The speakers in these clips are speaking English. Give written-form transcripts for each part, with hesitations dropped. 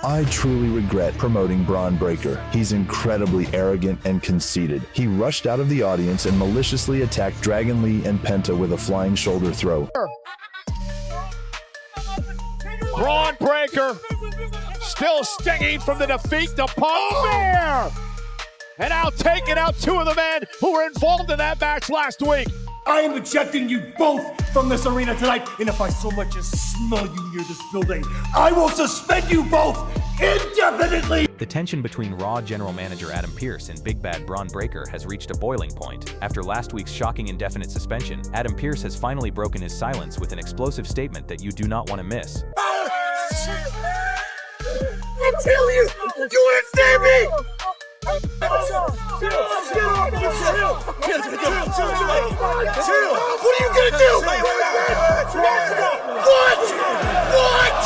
I truly regret promoting Bron Breakker. He's incredibly arrogant and conceited. He rushed out of the audience and maliciously attacked Dragon Lee and Penta with a flying shoulder throw. Bron Breakker still stinging from the defeat to Punk Bear. And now taking out two of the men who were involved in that match last week. I am ejecting you both from this arena tonight, and if I so much as smell you near this building, I will suspend you both indefinitely! The tension between Raw General Manager Adam Pearce and Big Bad Bron Breakker has reached a boiling point. After last week's shocking indefinite suspension, Adam Pearce has finally broken his silence with an explosive statement that you do not want to miss. I tell you, you understand me! Chill! What are you gonna do? What?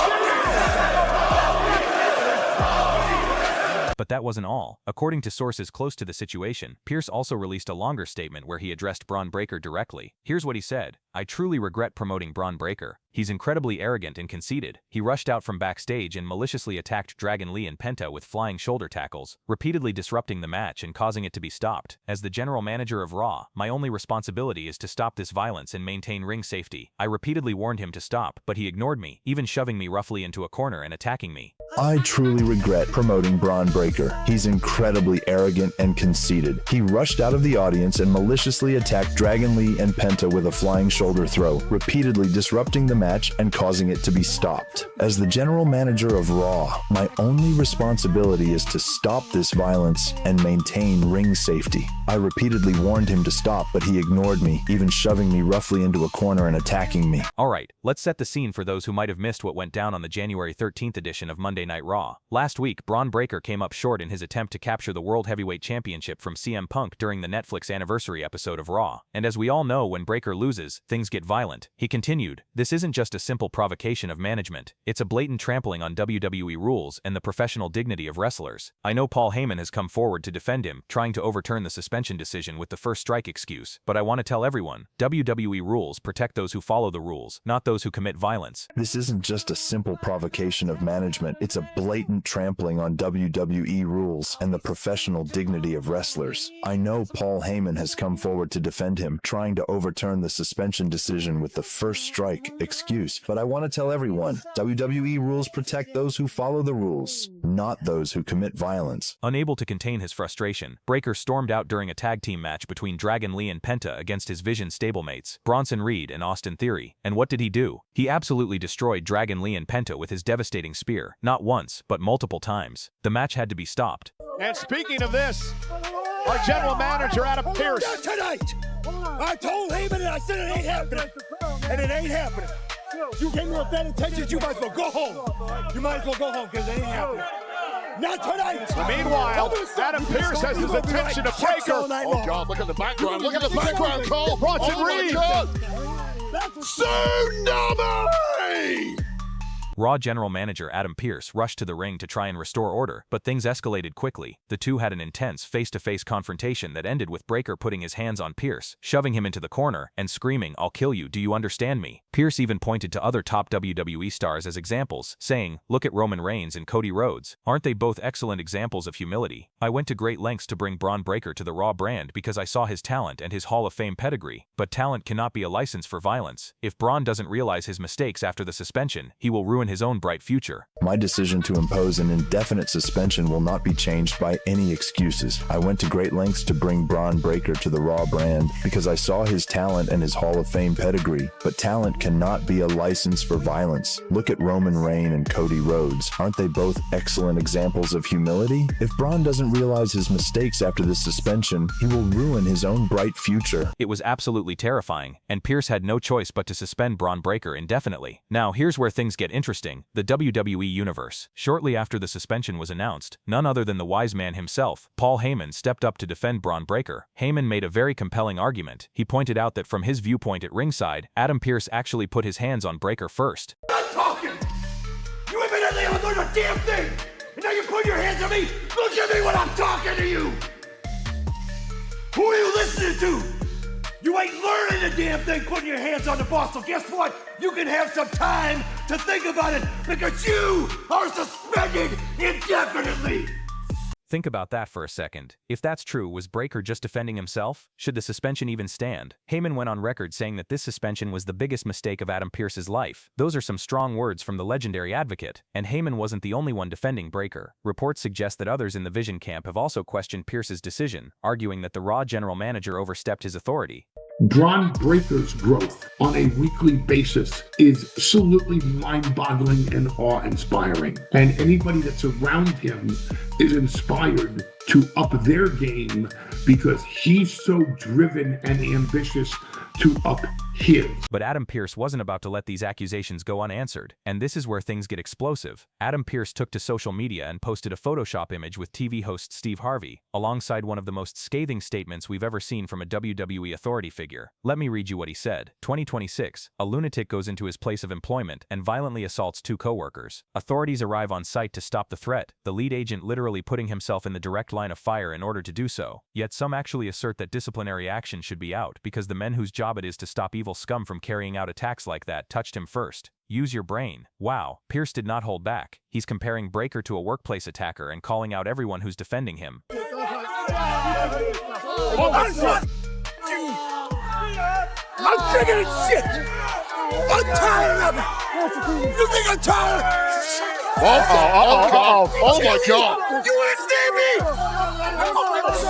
But that wasn't all. According to sources close to the situation, Pearce also released a longer statement where he addressed Bron Breakker directly. Here's what he said. I truly regret promoting Bron Breakker. He's incredibly arrogant and conceited. He rushed out from backstage and maliciously attacked Dragon Lee and Penta with flying shoulder tackles, repeatedly disrupting the match and causing it to be stopped. As the general manager of Raw, my only responsibility is to stop this violence and maintain ring safety. I repeatedly warned him to stop, but he ignored me, even shoving me roughly into a corner and attacking me. I truly regret promoting Bron Breakker. He's incredibly arrogant and conceited. He rushed out of the audience and maliciously attacked Dragon Lee and Penta with a flying shoulder throw, repeatedly disrupting the match and causing it to be stopped. As the general manager of Raw, my only responsibility is to stop this violence and maintain ring safety. I repeatedly warned him to stop, but he ignored me, even shoving me roughly into a corner and attacking me. Alright, let's set the scene for those who might have missed what went down on the January 13th edition of Monday Night Raw. Last week, Bron Breakker came up short in his attempt to capture the World Heavyweight Championship from CM Punk during the Netflix anniversary episode of Raw. And as we all know, when Breakker loses, things get violent. He continued, this isn't just a simple provocation of management. It's a blatant trampling on WWE rules and the professional dignity of wrestlers. I know Paul Heyman has come forward to defend him, trying to overturn the suspension decision with the first strike excuse, but I want to tell everyone, WWE rules protect those who follow the rules, not those who commit violence. This isn't just a simple provocation of management, it's a blatant trampling on WWE rules and the professional dignity of wrestlers. I know Paul Heyman has come forward to defend him, trying to overturn the suspension decision with the first strike excuse, but I want to tell everyone, WWE rules protect those who follow the rules, not those who commit violence. Unable to contain his frustration, Breakker stormed out during a tag team match between Dragon Lee and Penta against his Vision stablemates, Bronson Reed and Austin Theory. And what did he do? He absolutely destroyed Dragon Lee and Penta with his devastating spear, not once, but multiple times. The match had to be stopped. And speaking of this, our general manager, Adam Pearce. Not tonight! I told Heyman and I said it ain't happening. And it ain't happening. You came here with bad intentions, you might as well go home. You might as well go home because it ain't happening. Not tonight! Meanwhile, Adam Pearce has his attention to Breakker. Oh, God, look at the background. Look at the background, Cole. Bronson Reed. Tsunami! Raw General Manager Adam Pearce rushed to the ring to try and restore order, but things escalated quickly. The two had an intense face-to-face confrontation that ended with Breakker putting his hands on Pearce, shoving him into the corner, and screaming, "I'll kill you, do you understand me?" Pearce even pointed to other top WWE stars as examples, saying, "Look at Roman Reigns and Cody Rhodes. Aren't they both excellent examples of humility? I went to great lengths to bring Bron Breakker to the Raw brand because I saw his talent and his Hall of Fame pedigree, but talent cannot be a license for violence. If Bron doesn't realize his mistakes after the suspension, he will ruin his own bright future." My decision to impose an indefinite suspension will not be changed by any excuses. I went to great lengths to bring Bron Breakker to the Raw brand because I saw his talent and his Hall of Fame pedigree, but talent cannot be a license for violence. Look at Roman Reigns and Cody Rhodes. Aren't they both excellent examples of humility? If Bron doesn't realize his mistakes after this suspension, he will ruin his own bright future. It was absolutely terrifying, and Pearce had no choice but to suspend Bron Breakker indefinitely. Now here's where things get interesting. The WWE Universe. Shortly after the suspension was announced, none other than the wise man himself, Paul Heyman, stepped up to defend Bron Breakker. Heyman made a very compelling argument. He pointed out that from his viewpoint at ringside, Adam Pearce actually put his hands on Breakker first. I'm not talking! You evidently haven't learned a damn thing! And now you put your hands on me! Look at me when I'm talking to you! Who are you listening to? You ain't learning a damn thing putting your hands on the boss, so guess what? You can have some time to think about it because you are suspended indefinitely. Think about that for a second. If that's true, was Breakker just defending himself? Should the suspension even stand? Heyman went on record saying that this suspension was the biggest mistake of Adam Pearce's life. Those are some strong words from the legendary advocate. And Heyman wasn't the only one defending Breakker. Reports suggest that others in the Vision camp have also questioned Pearce's decision, arguing that the Raw general manager overstepped his authority. Bron Breakker's growth on a weekly basis is absolutely mind-boggling and awe-inspiring. And anybody that's around him is inspired to up their game because he's so driven and ambitious to up his. But Adam Pearce wasn't about to let these accusations go unanswered, and this is where things get explosive. Adam Pearce took to social media and posted a Photoshop image with TV host Steve Harvey, alongside one of the most scathing statements we've ever seen from a WWE authority figure. Let me read you what he said. 2026, a lunatic goes into his place of employment and violently assaults 2 co-workers. Authorities arrive on site to stop the threat, the lead agent literally putting himself in the direct line of fire in order to do so. Yet some actually assert that disciplinary action should be out because the men whose job it is to stop evil scum from carrying out attacks like that touched him first. Use your brain. Wow, Pearce did not hold back. He's comparing Breakker to a workplace attacker and calling out everyone who's defending him. I'm sick of this shit. I'm tired of it. You think I'm tired? Oh my God. You understand me?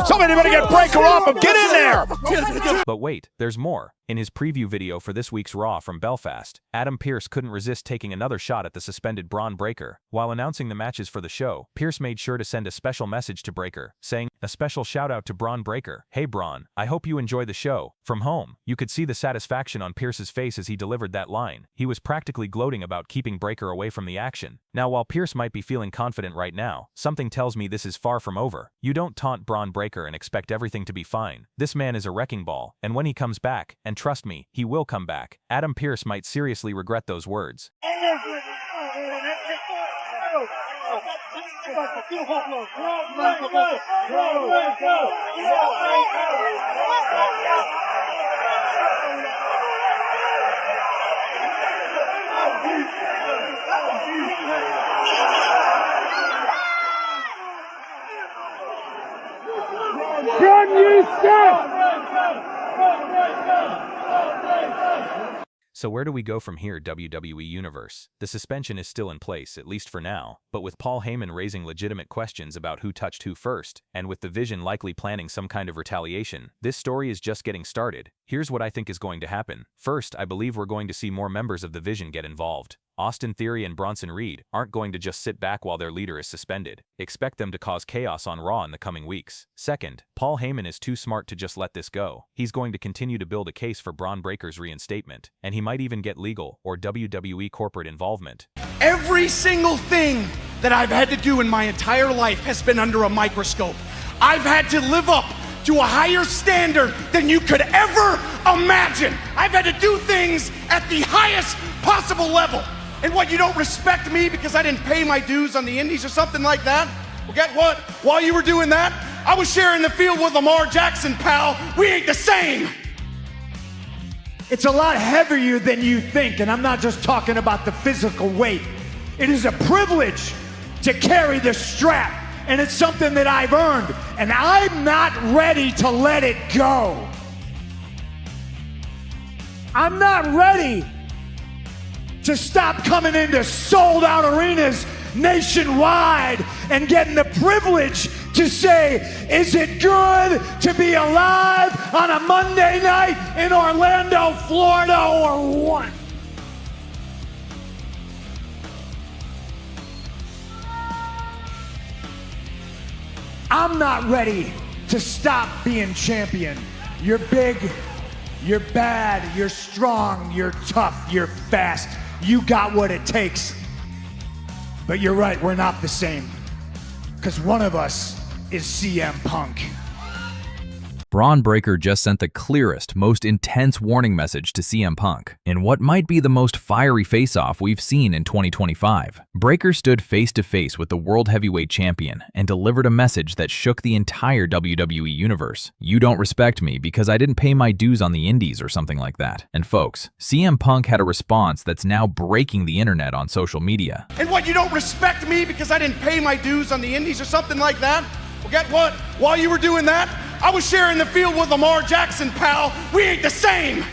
Somebody better get Breakker off him. Get in there. But wait, there's more. In his preview video for this week's Raw from Belfast, Adam Pearce couldn't resist taking another shot at the suspended Bron Breakker. While announcing the matches for the show, Pearce made sure to send a special message to Breakker, saying, "A special shout out to Bron Breakker. Hey Bron, I hope you enjoy the show." From home, you could see the satisfaction on Pearce's face as he delivered that line. He was practically gloating about keeping Breakker away from the action. Now while Pearce might be feeling confident right now, something tells me this is far from over. You don't taunt Bron Breakker and expect everything to be fine. This man is a wrecking ball, and when he comes back, and trust me, he will come back, Adam Pearce might seriously regret those words. So where do we go from here, WWE Universe? The suspension is still in place, at least for now, but with Paul Heyman raising legitimate questions about who touched who first, and with the Vision likely planning some kind of retaliation, this story is just getting started. Here's what I think is going to happen. First, I believe we're going to see more members of the Vision get involved. Austin Theory and Bronson Reed aren't going to just sit back while their leader is suspended. Expect them to cause chaos on Raw in the coming weeks. Second, Paul Heyman is too smart to just let this go. He's going to continue to build a case for Bron Breakker's reinstatement, and he might even get legal or WWE corporate involvement. Every single thing that I've had to do in my entire life has been under a microscope. I've had to live up to a higher standard than you could ever imagine. I've had to do things at the highest possible level. And what, you don't respect me because I didn't pay my dues on the indies or something like that? Well, guess what? While you were doing that, I was sharing the field with Lamar Jackson, pal. We ain't the same. It's a lot heavier than you think, and I'm not just talking about the physical weight. It is a privilege to carry the strap, and it's something that I've earned, and I'm not ready to let it go. I'm not ready to stop coming into sold-out arenas nationwide and getting the privilege to say, is it good to be alive on a Monday night in Orlando, Florida, or what? I'm not ready to stop being champion. You're big, you're bad, you're strong, you're tough, you're fast. You got what it takes. But you're right, we're not the same. Because one of us is CM Punk. Bron Breakker just sent the clearest, most intense warning message to CM Punk in what might be the most fiery face-off we've seen in 2025. Breakker stood face-to-face with the World Heavyweight Champion and delivered a message that shook the entire WWE Universe. You don't respect me because I didn't pay my dues on the indies or something like that. And folks, CM Punk had a response that's now breaking the internet on social media. And what, you don't respect me because I didn't pay my dues on the indies or something like that? Well, guess what? While you were doing that, I was sharing the field with Lamar Jackson, pal. We ain't the same.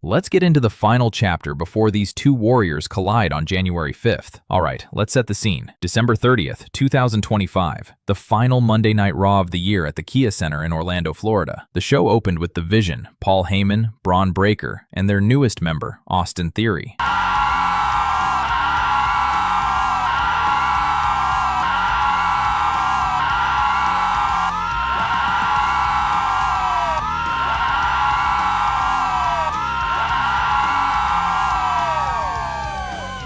Let's get into the final chapter before these two warriors collide on January 5th. Alright, let's set the scene. December 30th, 2025. The final Monday Night Raw of the year at the Kia Center in Orlando, Florida. The show opened with The Vision, Paul Heyman, Bron Breakker, and their newest member, Austin Theory.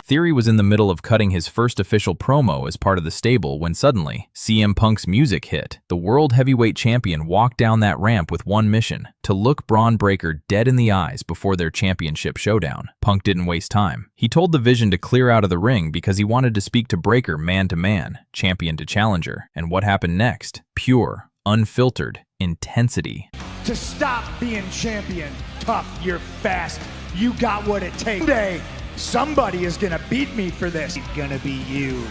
Theory was in the middle of cutting his first official promo as part of the stable when suddenly, CM Punk's music hit. The World Heavyweight Champion walked down that ramp with one mission, to look Bron Breakker dead in the eyes before their championship showdown. Punk didn't waste time. He told the Vision to clear out of the ring because he wanted to speak to Breakker man-to-man, champion to challenger. And what happened next? Pure, unfiltered intensity. To stop being champion, tough, you're fast, you got what it takes. Today, somebody is gonna beat me for this. It's gonna be you.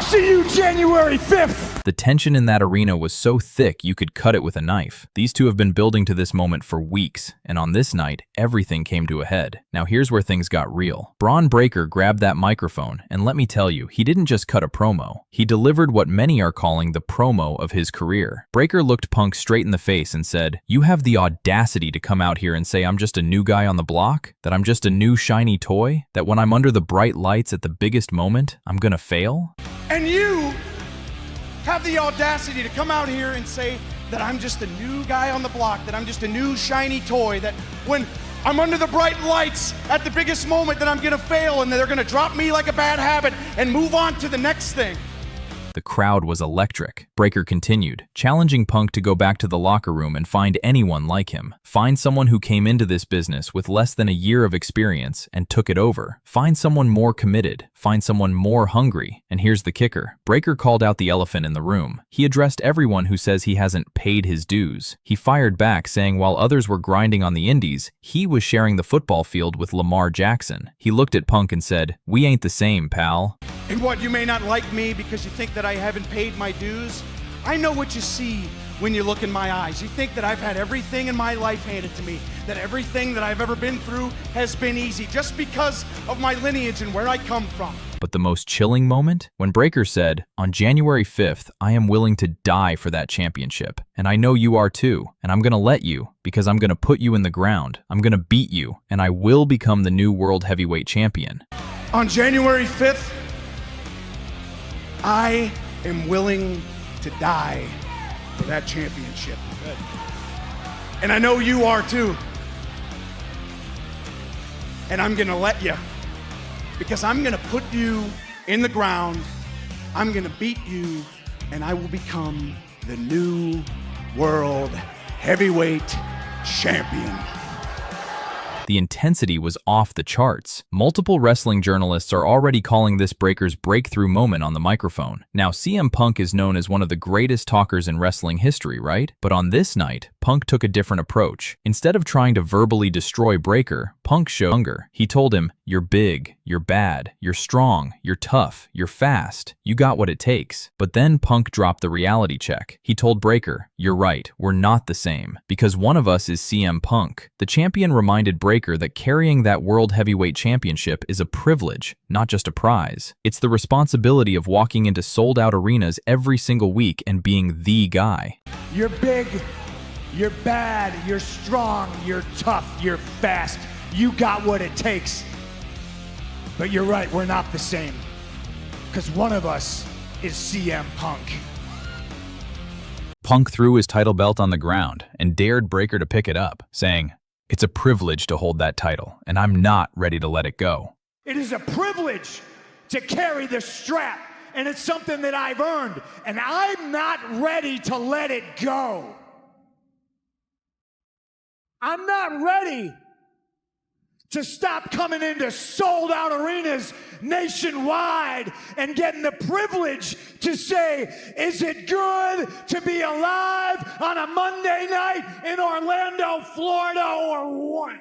See you January 5th! The tension in that arena was so thick you could cut it with a knife. These two have been building to this moment for weeks, and on this night, everything came to a head. Now here's where things got real. Bron Breakker grabbed that microphone, and let me tell you, he didn't just cut a promo. He delivered what many are calling the promo of his career. Breakker looked Punk straight in the face and said, "You have the audacity to come out here and say I'm just a new guy on the block? That I'm just a new shiny toy? That when I'm under the bright lights at the biggest moment, I'm gonna fail?" And you have the audacity to come out here and say that I'm just a new guy on the block, that I'm just a new shiny toy, that when I'm under the bright lights at the biggest moment that I'm gonna fail and they're gonna drop me like a bad habit and move on to the next thing. The crowd was electric. Breakker continued, challenging Punk to go back to the locker room and find anyone like him. Find someone who came into this business with less than a year of experience and took it over. Find someone more committed. Find someone more hungry. And here's the kicker. Breakker called out the elephant in the room. He addressed everyone who says he hasn't paid his dues. He fired back, saying while others were grinding on the indies, he was sharing the football field with Lamar Jackson. He looked at Punk and said, "We ain't the same, pal." And what, you may not like me because you think that I haven't paid my dues? I know what you see when you look in my eyes. You think that I've had everything in my life handed to me, that everything that I've ever been through has been easy just because of my lineage and where I come from. But the most chilling moment? When Breakker said, "On January 5th, I am willing to die for that championship. And I know you are too. And I'm gonna let you, because I'm gonna put you in the ground. I'm gonna beat you, and I will become the new World Heavyweight Champion." On January 5th, I am willing to die for that championship. Good. And I know you are too. And I'm gonna let you, because I'm gonna put you in the ground, I'm gonna beat you, and I will become the new World Heavyweight Champion. The intensity was off the charts. Multiple wrestling journalists are already calling this Breakker's breakthrough moment on the microphone. Now, CM Punk is known as one of the greatest talkers in wrestling history, right? But on this night, Punk took a different approach. Instead of trying to verbally destroy Breakker, Punk showed hunger. He told him, "You're big, you're bad, you're strong, you're tough, you're fast, you got what it takes." But then Punk dropped the reality check. He told Breakker, "You're right, we're not the same, because one of us is CM Punk." The champion reminded Breakker that carrying that World Heavyweight Championship is a privilege, not just a prize. It's the responsibility of walking into sold-out arenas every single week and being the guy. You're big, you're bad, you're strong, you're tough, you're fast. You got what it takes. But you're right, we're not the same. Because one of us is CM Punk. Punk threw his title belt on the ground and dared Breakker to pick it up, saying, "It's a privilege to hold that title, and I'm not ready to let it go." It is a privilege to carry the strap, and it's something that I've earned, and I'm not ready to let it go. I'm not ready to stop coming into sold-out arenas nationwide and getting the privilege to say, is it good to be alive on a Monday night in Orlando, Florida, or what?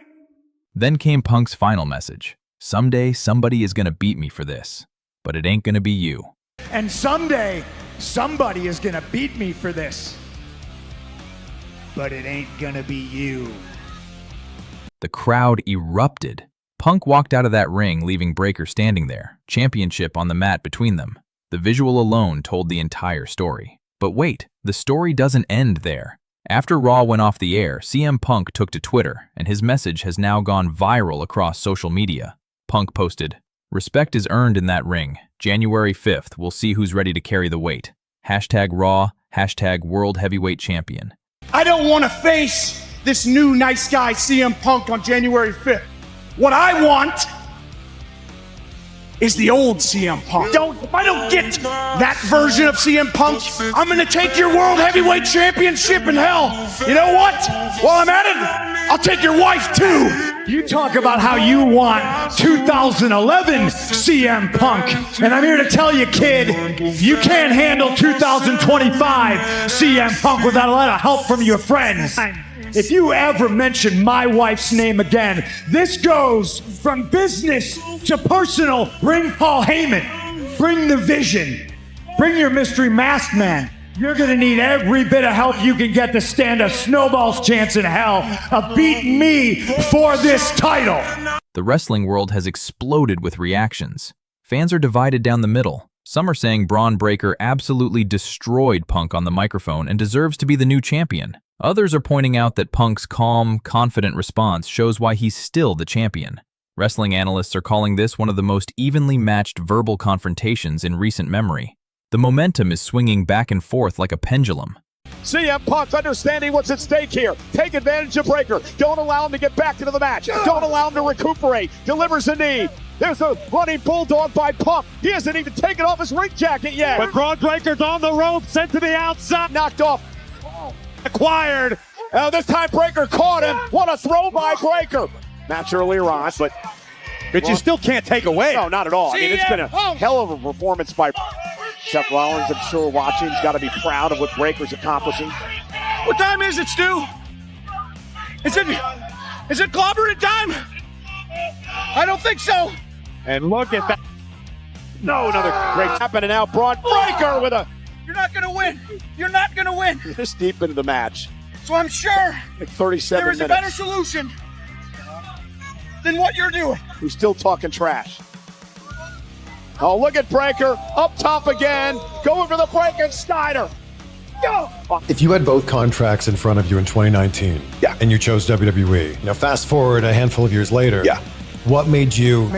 Then came Punk's final message. Someday, somebody is gonna beat me for this, but it ain't gonna be you. And someday, somebody is gonna beat me for this, but it ain't gonna be you. The crowd erupted. Punk walked out of that ring, leaving Breakker standing there, championship on the mat between them. The visual alone told the entire story. But wait, the story doesn't end there. After Raw went off the air, CM Punk took to Twitter, and his message has now gone viral across social media. Punk posted, "Respect is earned in that ring. January 5th, we'll see who's ready to carry the weight. #Raw, #World Heavyweight Champion." I don't want to face this new nice guy CM Punk on January 5th. What I want is the old CM Punk. If I don't get that version of CM Punk, I'm gonna take your World Heavyweight Championship in hell. You know what? While I'm at it, I'll take your wife too. You talk about how you want 2011 CM Punk, and I'm here to tell you, kid, you can't handle 2025 CM Punk without a lot of help from your friends. If you ever mention my wife's name again, this goes from business to personal. Bring Paul Heyman. Bring the Vision. Bring your mystery masked man. You're gonna need every bit of help you can get to stand a snowball's chance in hell of beating me for this title. The wrestling world has exploded with reactions. Fans are divided down the middle. Some are saying Bron Breakker absolutely destroyed Punk on the microphone and deserves to be the new champion. Others are pointing out that Punk's calm, confident response shows why he's still the champion. Wrestling analysts are calling this one of the most evenly matched verbal confrontations in recent memory. The momentum is swinging back and forth like a pendulum. CM Punk understanding what's at stake here. Take advantage of Breakker. Don't allow him to get back into the match. Don't allow him to recuperate. Delivers a knee. There's a running bulldog by Punk. He hasn't even taken off his ring jacket yet. But Bron Breakker's on the rope, sent to the outside. Knocked off. Acquired. This time Breakker caught him. What a throw by Breakker. Match earlier on, but you still can't take away. No, not at all. I mean, it's been a hell of a performance by Seth Rollins. I'm sure watching. He's got to be proud of what Breakker's accomplishing. What time is it, Stu? Is it clobbering time? I don't think so. And look at that. No, another great happening now. Bron Breakker with a... You're not going to win. You're not going to win. This deep into the match. So I'm sure Like 37 there is minutes. a better solution than what you're doing. Who's still talking trash. Oh, look at Breakker. Up top again. Going for the Breakker Steiner. Go! If you had both contracts in front of you in 2019 and you chose WWE, now fast forward a handful of years later, what made you